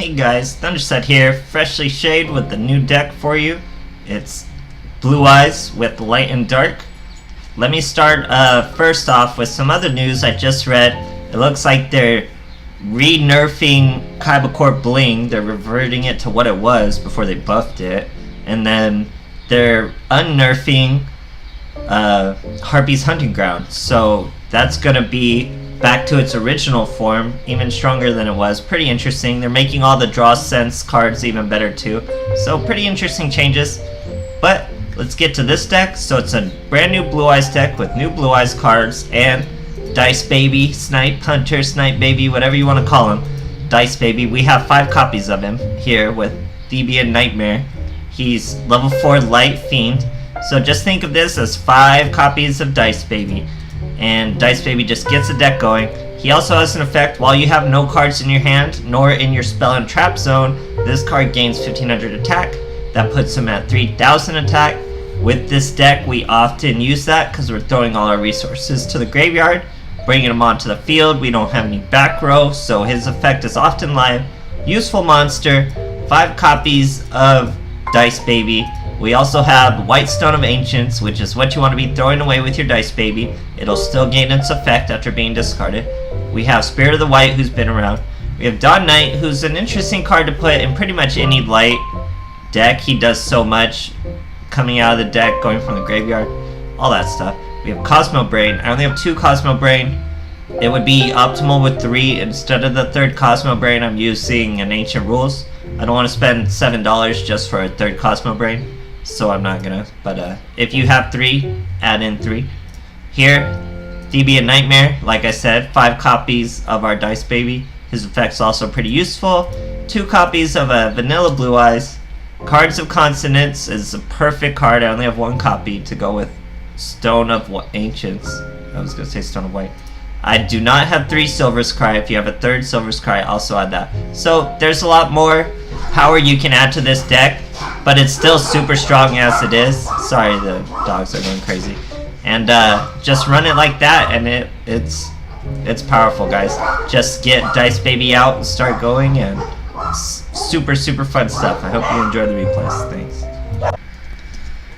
Hey guys, Thunderset here, freshly shaved with the new deck for you. It's Blue Eyes with Light and Dark. Let me start first off with some other news I just read. It looks like they're re-nerfing Kaiba Corp Bling. They're reverting it to what it was before they buffed it. And then they're unnerfing Harpy's Hunting Ground. So that's gonna be back to its original form, even stronger than it was. Pretty interesting. They're making all the draw sense cards even better too. So pretty interesting changes. But let's get to this deck. So it's a brand new Blue Eyes deck with new Blue Eyes cards and Dice Baby, Snipe, Hunter, Snipe Baby, whatever you want to call him. Dice Baby. We have 5 copies of him here with Deviant Nightmare. He's level 4 Light Fiend. So just think of this as 5 copies of Dice Baby. And Dice Baby just gets the deck going. He also has an effect while you have no cards in your hand nor in your spell and trap zone. This card gains 1500 attack. That puts him at 3000 attack. With this deck we often use that because we're throwing all our resources to the graveyard, bringing him onto the field. We don't have any back row, so his effect is often live. Useful monster. 5 copies of Dice Baby. We also have White Stone of Ancients, which is what you want to be throwing away with your Dice Baby. It'll still gain its effect after being discarded. We have Spirit of the White, who's been around. We have Dawn Knight, who's an interesting card to put in pretty much any light deck. He does so much coming out of the deck, going from the graveyard, all that stuff. We have Cosmo Brain. I only have 2 Cosmo Brain. It would be optimal with 3. Instead of the 3rd Cosmo Brain, I'm using an Ancient Rules. I don't want to spend $7 just for a 3rd Cosmo Brain, so I'm not gonna. But if you have 3, add in 3. Here, Deviant Nightmare. Like I said, 5 copies of our Dice Baby. His effect's also pretty useful. 2 copies of a Vanilla Blue Eyes. Cards of Consonance is a perfect card. I only have 1 copy to go with Stone of Ancients. I was gonna say Stone of White. I do not have 3 Silver's Cry. If you have a 3rd Silver's Cry, also add that. So there's a lot more power you can add to this deck, but it's still super strong as it is. Sorry, the dogs are going crazy. And just run it like that, and it's powerful, guys. Just get Dice Baby out and start going, and super fun stuff. I hope you enjoy the replays. Thanks.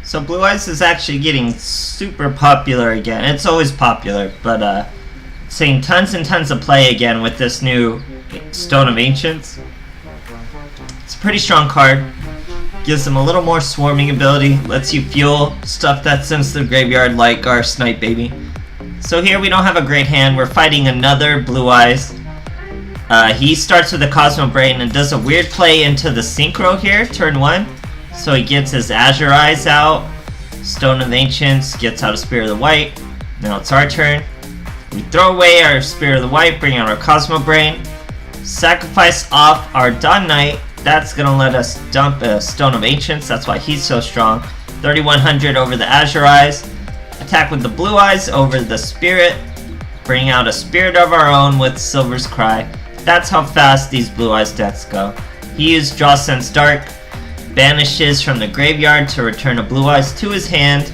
So Blue Eyes is actually getting super popular again. It's always popular, but seeing tons and tons of play again with this new Stone of Ancients. It's a pretty strong card. Gives them a little more swarming ability. Lets you fuel stuff that's in the graveyard like our Snipe Baby. So here we don't have a great hand. We're fighting another Blue Eyes. He starts with a Cosmo Brain and does a weird play into the Synchro here, turn 1. So he gets his Azure Eyes out. Stone of Ancients gets out a Spirit of the White. Now it's our turn. We throw away our Spirit of the White, bring out our Cosmo Brain. Sacrifice off our Dawn Knight. That's gonna let us dump a Stone of Ancients. That's why he's so strong. 3100 over the Azure Eyes. Attack with the Blue Eyes over the Spirit. Bring out a Spirit of our own with Silver's Cry. That's how fast these Blue Eyes decks go. He used Draw Sense Dark. Banishes from the graveyard to return a Blue Eyes to his hand.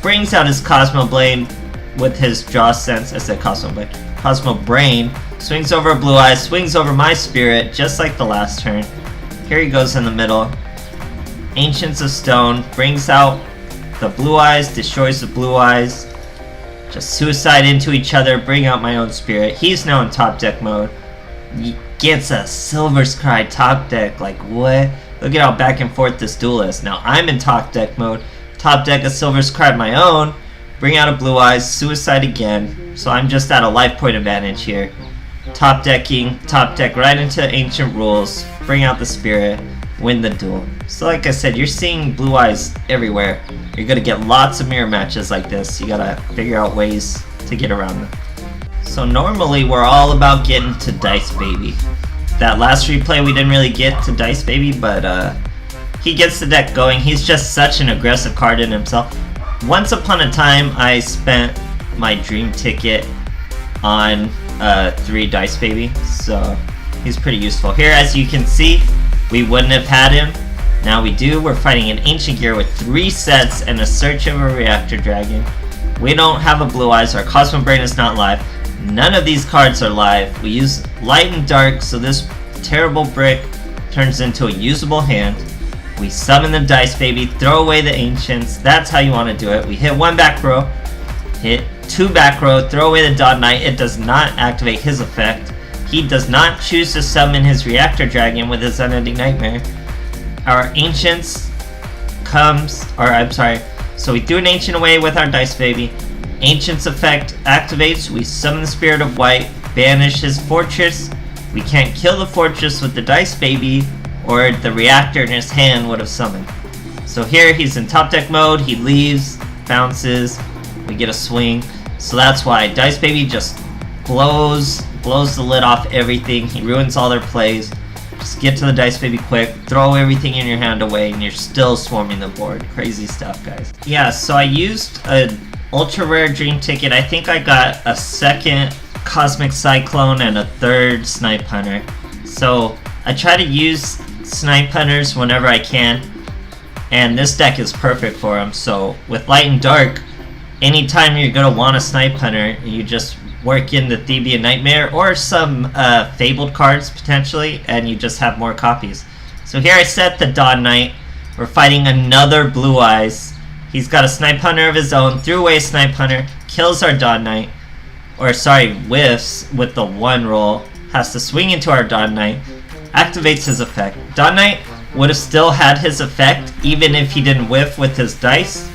Brings out his Cosmo Blade with his Draw Sense. I said Cosmo Blade. Cosmo Brain. Swings over a Blue Eyes. Swings over my Spirit, just like the last turn. Here he goes in the middle. Ancients of Stone. Brings out the Blue Eyes. Destroys the Blue Eyes. Just suicide into each other. Bring out my own Spirit. He's now in top deck mode. He gets a Silver's Cry top deck. Like, what? Look at how back and forth this duel is. Now I'm in top deck mode. Top deck a Silver's Cry my own. Bring out a Blue Eyes. Suicide again. So I'm just at a life point advantage here. Top decking. Top deck right into Ancient Rules. Bring out the Spirit. Win the duel. So like I said, you're seeing Blue Eyes everywhere. You're gonna get lots of mirror matches like this. You gotta figure out ways to get around them. So normally we're all about getting to Dice Baby. That last replay we didn't really get to Dice Baby, but he gets the deck going. He's just such an aggressive card in himself. Once upon a time I spent my dream ticket on 3 Dice Baby, so he's pretty useful. Here, as you can see, we wouldn't have had him. Now we do. We're fighting an Ancient Gear with 3 sets and a Search of a Reactor Dragon. We don't have a Blue Eyes. Our Cosmo Brain is not live. None of these cards are live. We use Light and Dark, so this terrible brick turns into a usable hand. We summon the Dice Baby, throw away the Ancients. That's how you want to do it. We hit 1 back row, hit 2 back row, throw away the Dawn Knight. It does not activate his effect. He does not choose to summon his Reactor Dragon with his Unending Nightmare. Our Ancients so we threw an Ancient away with our Dice Baby. Ancient's effect activates, we summon the Spirit of White, banish his fortress. We can't kill the fortress with the Dice Baby, or the Reactor in his hand would have summoned. So here he's in top deck mode, he leaves, bounces, we get a swing. So that's why Dice Baby just blows the lid off everything. He ruins all their plays. Just get to the Dice Baby quick, throw everything in your hand away, and you're still swarming the board. Crazy stuff, guys. Yeah, so I used an ultra rare dream ticket. I think I got a 2nd Cosmic Cyclone and a 3rd Snipe Hunter. So I try to use Snipe Hunters whenever I can, and this deck is perfect for them. So with Light and Dark, anytime you're gonna want a Snipe Hunter, you just work in the Theban Nightmare or some Fabled cards potentially, and you just have more copies. So here I set the Dawn Knight. We're fighting another Blue Eyes. He's got a Snipe Hunter of his own, threw away a Snipe Hunter, kills our Dawn Knight, whiffs with the 1 roll, has to swing into our Dawn Knight, activates his effect. Dawn Knight would have still had his effect even if he didn't whiff with his dice,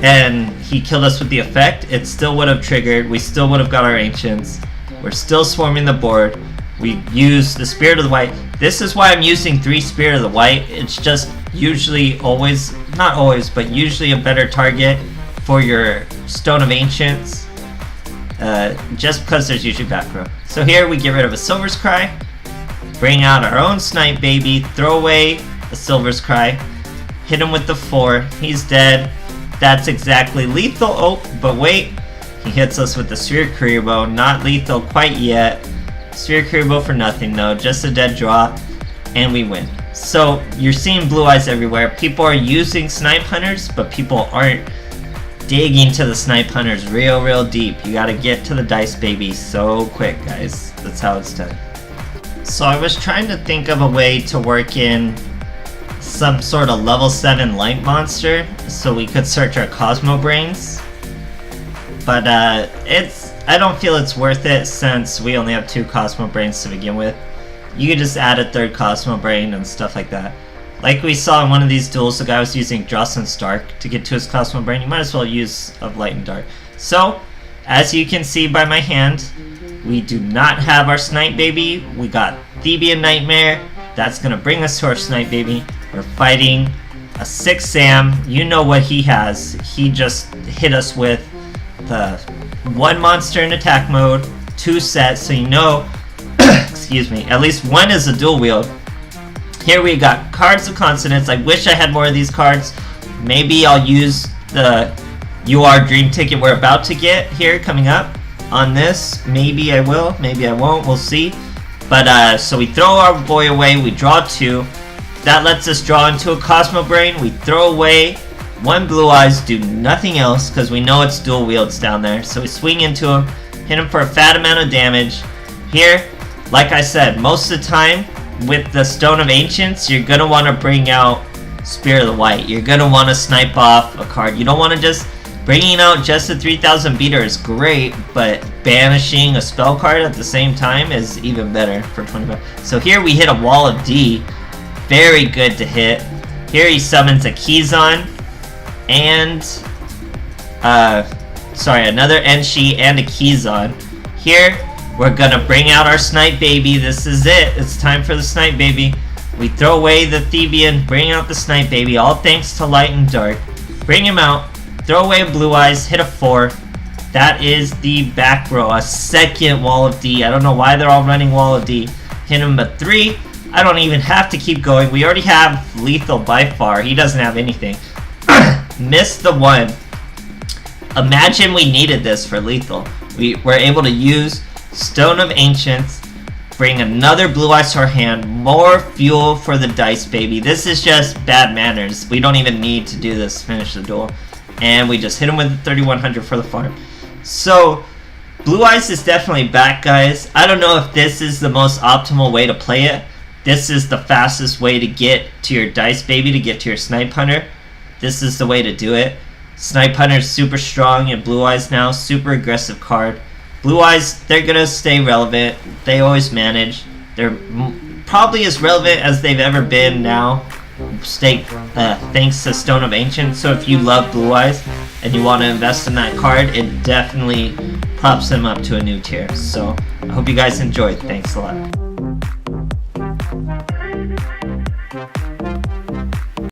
and he killed us with the effect. It still would have triggered, we still would have got our Ancients, we're still swarming the board. We use the Spirit of the White. This is why I'm using 3 Spirit of the White. It's just usually not always, but usually a better target for your Stone of Ancients, just because there's usually back row. So here we get rid of a Silver's Cry, bring out our own Snipe Baby, throw away a Silver's Cry, hit him with the 4, he's dead. That's exactly lethal. Oh, but wait, he hits us with the Sphere Kuriboh. Not lethal quite yet. Sphere Kuriboh for nothing though, just a dead draw, and we win. So you're seeing Blue Eyes everywhere. People are using Snipe Hunters, but people aren't digging to the Snipe Hunters real deep. You gotta get to the Dice Baby so quick, guys. That's how it's done. So I was trying to think of a way to work in some sort of level 7 light monster so we could search our Cosmo Brains, but I don't feel it's worth it since we only have 2 Cosmo Brains to begin with. You could just add a 3rd Cosmo Brain and stuff like that. Like we saw in one of these duels, the guy was using Dross and Stark to get to his Cosmo Brain. You might as well use of Light and Dark. So as you can see by my hand, we do not have our Snipe Baby. We got Theban Nightmare. That's gonna bring us to our Snipe Baby. We're fighting a 6 Sam. You know what he has. He just hit us with the 1 monster in attack mode, 2 sets, so you know, excuse me, at least 1 is a dual wield. Here we got Cards of Consonance. I wish I had more of these cards. Maybe I'll use the UR Dream Ticket we're about to get here coming up on this. Maybe I will, maybe I won't, we'll see. But so we throw our boy away, we draw 2. That lets us draw into a Cosmo Brain. We throw away 1 Blue Eyes, do nothing else because we know it's dual wields down there. So we swing into him, hit him for a fat amount of damage. Here, like I said, most of the time with the Stone of Ancients, you're gonna want to bring out Spirit of the White. You're gonna want to snipe off a card. You don't want to just bringing out just a 3000 beater is great, but banishing a spell card at the same time is even better for 25. So here we hit a Wall of D. Very good to hit. Here he summons a Keyzon and another Enshi and a Keyzon. Here we're gonna bring out our Snipe Baby. This is it. It's time for the Snipe Baby. We throw away the Theban, bring out the Snipe Baby, all thanks to Light and Dark. Bring him out, throw away Blue Eyes, hit a 4. That is the back row, a 2nd Wall of D. I don't know why they're all running Wall of D. Hit him a 3. I don't even have to keep going. We already have lethal by far. He doesn't have anything. Missed the 1. Imagine we needed this for lethal. We were able to use Stone of Ancients, bring another Blue Eyes to our hand, more fuel for the Dice Baby. This is just bad manners. We don't even need to do this to finish the duel. And we just hit him with the 3100 for the farm. So Blue Eyes is definitely back, guys. I don't know if this is the most optimal way to play it, this is the fastest way to get to your dice baby, to get to your snipe hunter. This is the way to do it. Snipe hunter is super strong in Blue Eyes now, super aggressive card. Blue Eyes, they're gonna stay relevant. They always manage. They're probably as relevant as they've ever been now, thanks to Stone of Ancient. So if you love Blue Eyes and you want to invest in that card, it definitely props them up to a new tier. So I hope you guys enjoyed. Thanks a lot.